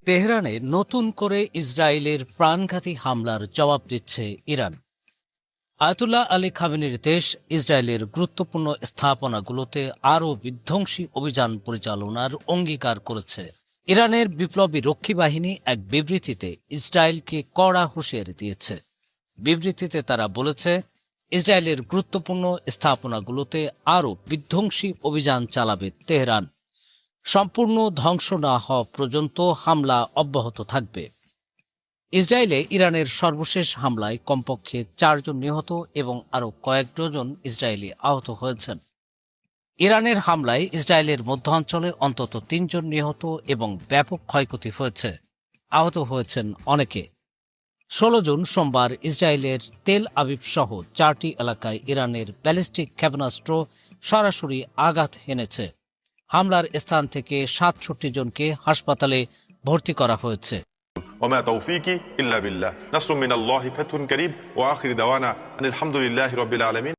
তেহরানে নতুন করে ইসরায়েলের প্রাণঘাতী হামলার জবাব দিচ্ছে ইরান। আয়াতুল্লাহ আলী খামেনির দেশ ইসরায়েলের গুরুত্বপূর্ণ স্থাপনাগুলোতে আরও বিধ্বংসী অভিযান পরিচালনার অঙ্গীকার করেছে। ইরানের বিপ্লবী রক্ষী বাহিনী এক বিবৃতিতে ইসরায়েলকে কড়া হুঁশিয়ারি দিয়েছে। বিবৃতিতে তারা বলেছে, ইসরায়েলের গুরুত্বপূর্ণ স্থাপনাগুলোতে আরও বিধ্বংসী অভিযান চালাবে তেহরান। সম্পূর্ণ ধ্বংস না হওয়া পর্যন্ত হামলা অব্যাহত থাকবে। ইসরায়েলে ইরানের সর্বশেষ হামলায় কমপক্ষে 4 জন নিহত এবং আরও কয়েক ডজন ইসরায়েলি আহত হয়েছেন। ইরানের হামলায় ইসরায়েলের মধ্যাঞ্চলে অন্তত 3 জন নিহত এবং ব্যাপক ক্ষয়ক্ষতি হয়েছে। আহত হয়েছেন অনেকে। 16 জুন সোমবার ইসরায়েলের তেল আবিব সহ 4টি এলাকায় ইরানের ব্যালিস্টিক ক্ষেপণাস্ত্র সরাসরি আঘাত হেনেছে। হামলার স্থান থেকে 67 জনকে হাসপাতালে ভর্তি করা হয়েছে। وما توفيقي إلا بالله نصر من الله فتح قريب وآخر دعوانا أن الحمد لله رب العالمين।